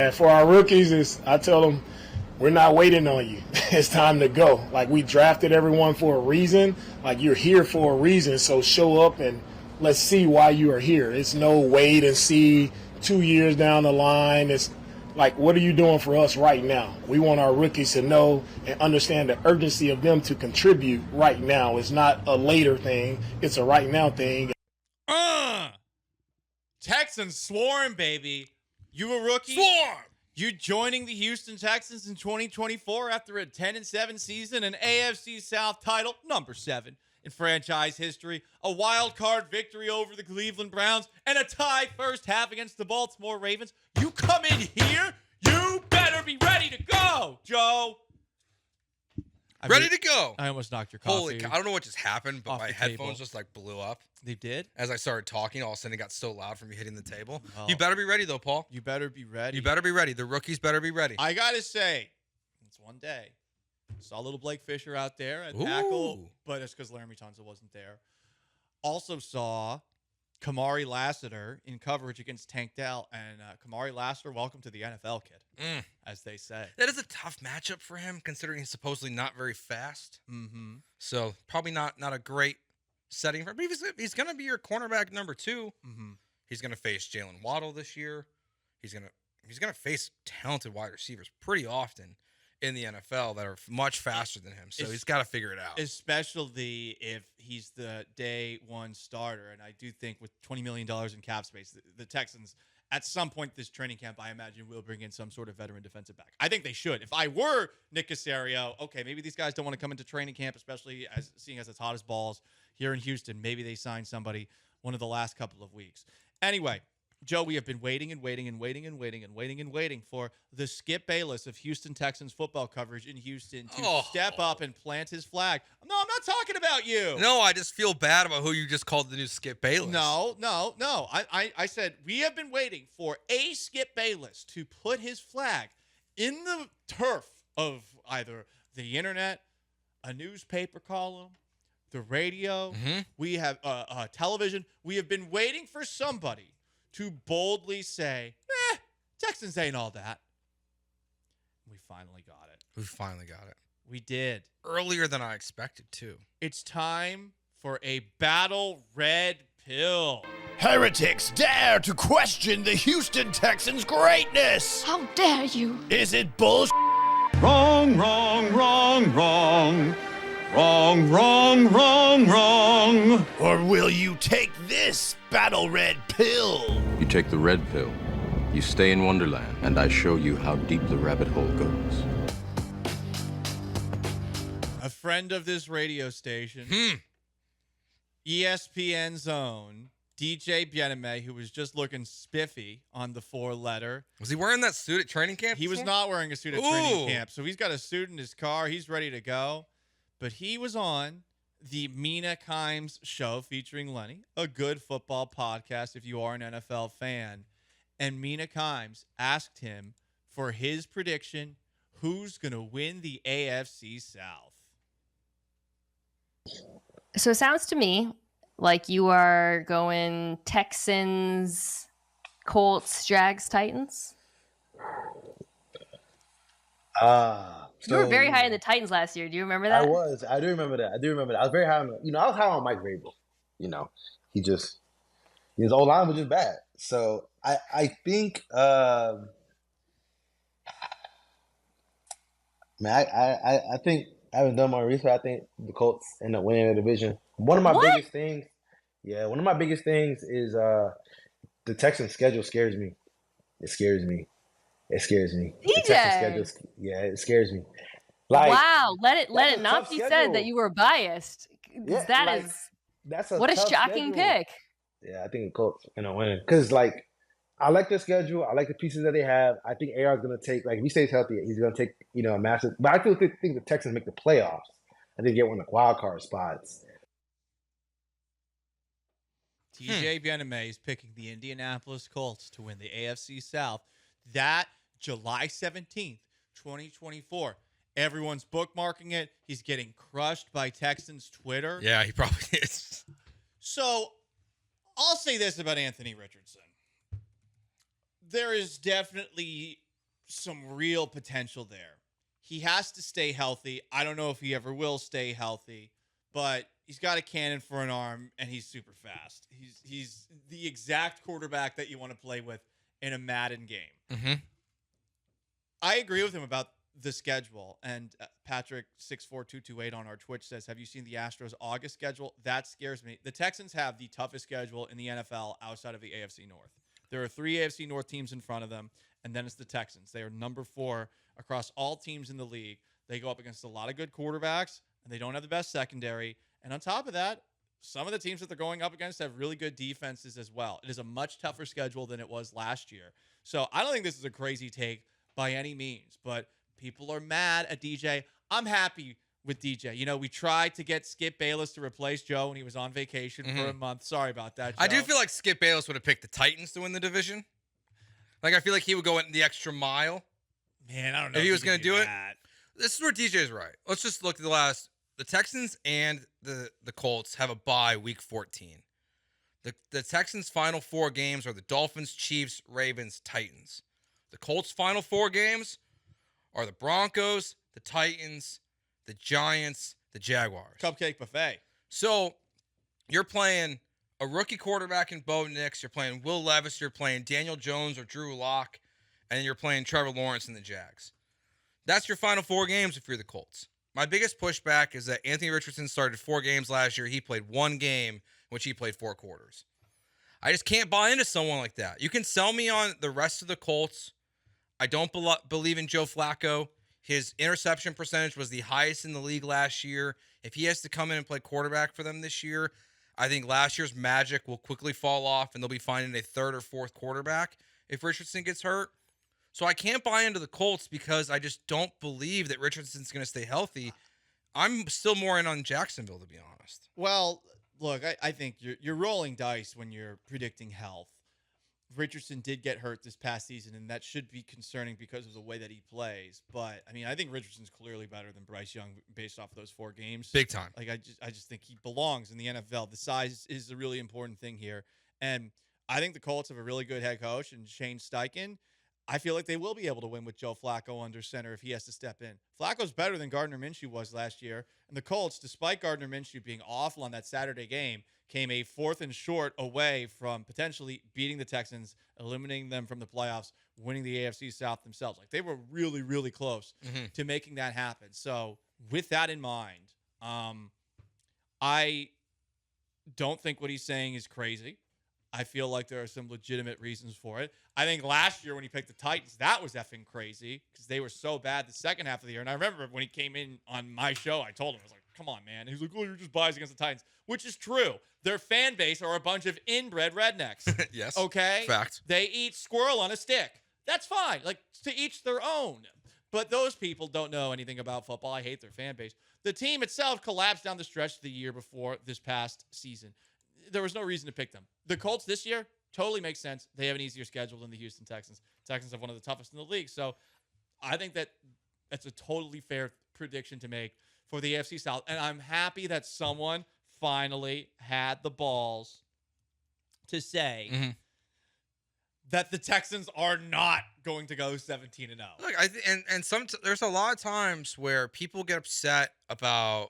man. For our rookies, I tell them, we're not waiting on you. It's time to go. Like, we drafted everyone for a reason. Like, you're here for a reason, so show up and let's see why you are here. It's no wait and see 2 years down the line. It's like, what are you doing for us right now? We want our rookies to know and understand the urgency of them to contribute right now. It's not a later thing. It's a right now thing. Texans swarm, baby. You a rookie? Swarm! You joining the Houston Texans in 2024 after a 10-7 season, an AFC South title, number 7 in franchise history, a wild card victory over the Cleveland Browns, and a tie first half against the Baltimore Ravens. You come in here, you better be ready to go, Joe. Ready to go. I almost knocked your coffee. Holy cow. I don't know what just happened, but my headphones table. just like blew up. They did? As I started talking, all of a sudden it got so loud from me hitting the table. Oh. You better be ready, though, Paul. You better be ready. You better be ready. The rookies better be ready. I got to say, it's one day. Saw little Blake Fisher out there at tackle, but it's because Laramie Tunsil wasn't there. Also saw Kamari Lassiter in coverage against Tank Dell. And Kamari Lassiter, welcome to the NFL, kid, as they say. That is a tough matchup for him, considering he's supposedly not very fast. Mm-hmm. So probably not a great setting for him. But he's going to be your cornerback number 2. Mm-hmm. He's going to face Jalen Waddle this year. He's going to face talented wide receivers pretty often in the NFL that are much faster than him. So he's got to figure it out. Especially if he's the day one starter. And I do think with $20 million in cap space, the Texans, at some point this training camp, I imagine, will bring in some sort of veteran defensive back. I think they should. If I were Nick Caserio, okay, maybe these guys don't want to come into training camp, especially seeing as it's hot as balls here in Houston. Maybe they sign somebody one of the last couple of weeks. Anyway, Joe, we have been waiting for the Skip Bayless of Houston Texans football coverage in Houston to step up and plant his flag. No, I'm not talking about you. No, I just feel bad about who you just called the new Skip Bayless. No. I said we have been waiting for a Skip Bayless to put his flag in the turf of either the internet, a newspaper column, the radio. Mm-hmm. We have television. We have been waiting for somebody to boldly say, Texans ain't all that. We finally got it. We did. Earlier than I expected, too. It's time for a battle red pill. Heretics dare to question the Houston Texans' greatness. How dare you? Is it bullshit? Wrong, wrong, wrong, wrong. Wrong, wrong, wrong, wrong. Or will you take this battle red pill? You take the red pill, you stay in Wonderland, and I show you how deep the rabbit hole goes. A friend of this radio station, ESPN's own DJ Bien-Aime, who was just looking spiffy on the 4-letter. Was he wearing that suit at training camp? He was not wearing a suit at training camp, so he's got a suit in his car. He's ready to go. But he was on the Mina Kimes show featuring Lenny, a good football podcast if you are an NFL fan. And Mina Kimes asked him for his prediction, who's going to win the AFC South? So it sounds to me like you are going Texans, Colts, Jags, Titans. You were very high in the Titans last year. Do you remember that? I was. I do remember that. I was very high on, I was high on Mike Vrabel. His old line was just bad. So I think, I think I haven't done my research. I think the Colts end up winning the division. One of my biggest things is the Texans' schedule scares me. It scares me. DJ. The Texans' schedule, it scares me. Like, wow, let it not be schedule. said that you were biased. Yeah, what a shocking pick. Yeah, I think the Colts end up winning because I like their schedule. I like the pieces that they have. I think AR is going to take, if he stays healthy, he's going to take, a massive. But I still think the Texans make the playoffs. I think get one of the wild card spots. TJ Bien-Aime is picking the Indianapolis Colts to win the AFC South. That July 17th, 2024. Everyone's bookmarking it. He's getting crushed by Texans Twitter. Yeah, he probably is. So I'll say this about Anthony Richardson. There is definitely some real potential there. He has to stay healthy. I don't know if he ever will stay healthy, but he's got a cannon for an arm, and he's super fast. He's the exact quarterback that you want to play with in a Madden game. Mm-hmm. I agree with him about the schedule. And Patrick 64228 on our Twitch says, have you seen the Astros August schedule? That scares me. The Texans have the toughest schedule in the NFL outside of the AFC North. There are 3 AFC North teams in front of them, and then it's the Texans. They are number 4 across all teams in the league. They go up against a lot of good quarterbacks, and they don't have the best secondary. And on top of that, some of the teams that they're going up against have really good defenses as well. It is a much tougher schedule than it was last year. So I don't think this is a crazy take by any means, but people are mad at DJ. I'm happy with DJ. You know, we tried to get Skip Bayless to replace Joe when he was on vacation for a month. Sorry about that, Joe. I do feel like Skip Bayless would have picked the Titans to win the division. Like, I feel like he would go in the extra mile. Man, I don't know if he was going to do it. that. This is where DJ is right. Let's just look at the Texans and the Colts have a bye week 14. The Texans' final 4 games are the Dolphins, Chiefs, Ravens, Titans. The Colts' final 4 games are the Broncos, the Titans, the Giants, the Jaguars. Cupcake buffet. So you're playing a rookie quarterback in Bo Nix. You're playing Will Levis. You're playing Daniel Jones or Drew Lock. And you're playing Trevor Lawrence in the Jags. That's your final 4 games if you're the Colts. My biggest pushback is that Anthony Richardson started 4 games last year. He played 1 game, in which he played 4 quarters. I just can't buy into someone like that. You can sell me on the rest of the Colts. I don't believe in Joe Flacco. His interception percentage was the highest in the league last year. If he has to come in and play quarterback for them this year, I think last year's magic will quickly fall off, and they'll be finding a 3rd or 4th quarterback if Richardson gets hurt. So I can't buy into the Colts because I just don't believe that Richardson's going to stay healthy. I'm still more in on Jacksonville, to be honest. Well, look, I think you're rolling dice when you're predicting health. Richardson did get hurt this past season, and that should be concerning because of the way that he plays. But, I mean, I think Richardson's clearly better than Bryce Young based off of those 4 games. Big time. Like, I just think he belongs in the NFL. The size is a really important thing here. And I think the Colts have a really good head coach, and Shane Steichen. I feel like they will be able to win with Joe Flacco under center if he has to step in. Flacco's better than Gardner Minshew was last year. And the Colts, despite Gardner Minshew being awful on that Saturday game, came a 4th and short away from potentially beating the Texans, eliminating them from the playoffs, winning the AFC South themselves. Like, they were really, really close to making that happen. So with that in mind, I don't think what he's saying is crazy. I feel like there are some legitimate reasons for it. I think last year when he picked the Titans, that was effing crazy because they were so bad the second half of the year. And I remember when he came in on my show, I told him, I was like, come on, man. And he was like, oh, you're just biased against the Titans, which is true. Their fan base are a bunch of inbred rednecks. Yes. Okay? Fact. They eat squirrel on a stick. That's fine. Like, to each their own. But those people don't know anything about football. I hate their fan base. The team itself collapsed down the stretch the year before this past season. There was no reason to pick them. The Colts this year totally makes sense. They have an easier schedule than the Houston Texans. Texans have one of the toughest in the league. So I think that's a totally fair prediction to make for the AFC South. And I'm happy that someone finally had the balls to say that the Texans are not going to go 17-0. Look, there's a lot of times where people get upset about,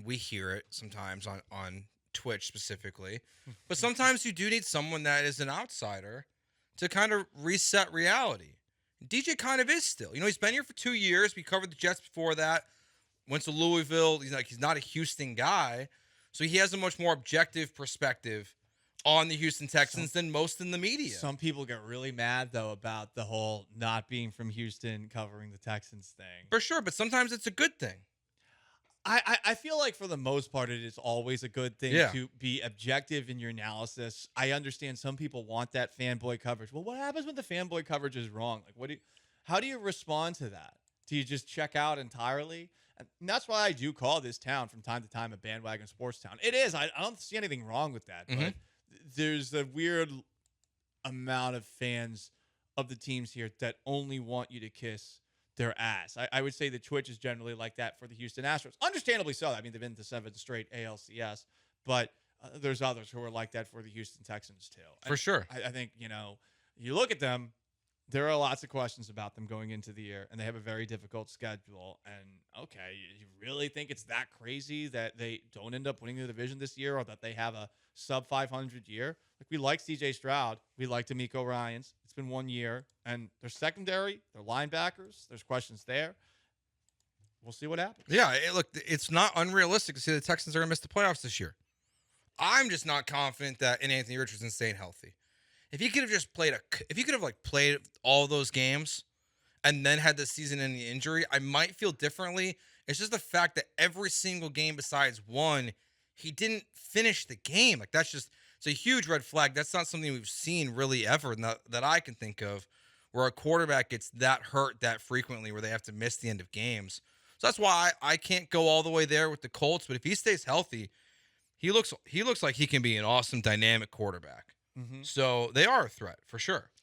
we hear it sometimes on Twitch specifically, but sometimes you do need someone that is an outsider to kind of reset reality. DJ kind of is still. He's been here for 2 years. We covered the Jets before that. Went to Louisville. He's not a Houston guy, so he has a much more objective perspective on the Houston Texans than most in the media. Some people get really mad though about the whole not being from Houston covering the Texans thing. For sure, but sometimes it's a good thing. I feel like for the most part, it is always a good thing to be objective in your analysis. I understand some people want that fanboy coverage. Well, what happens when the fanboy coverage is wrong? Like, how do you respond to that? Do you just check out entirely? And that's why I do call this town from time to time a bandwagon sports town. It is. I don't see anything wrong with that. But there's a weird amount of fans of the teams here that only want you to kiss their ass. I would say the Twitch is generally like that for the Houston Astros. Understandably so. I mean, they've been to 7 straight ALCS, but there's others who are like that for the Houston Texans too. For sure. I think, you look at them, There are lots of questions about them going into the year, and they have a very difficult schedule. And okay, you really think it's that crazy that they don't end up winning the division this year, or that they have a sub 500 year? Like, we like CJ Stroud, we like D'Amico Ryans. It's been 1 year, and their secondary, their linebackers, there's questions there. We'll see what happens. Yeah, look, it's not unrealistic to say the Texans are going to miss the playoffs this year. I'm just not confident that in Anthony Richardson's staying healthy. If he could have just played played all those games and then had the season-ending injury, I might feel differently. It's just the fact that every single game besides one, he didn't finish the game. Like, it's a huge red flag. That's not something we've seen really ever that I can think of, where a quarterback gets that hurt that frequently, where they have to miss the end of games. So that's why I can't go all the way there with the Colts. But if he stays healthy, he looks like he can be an awesome dynamic quarterback. Mm-hmm. So they are a threat for sure.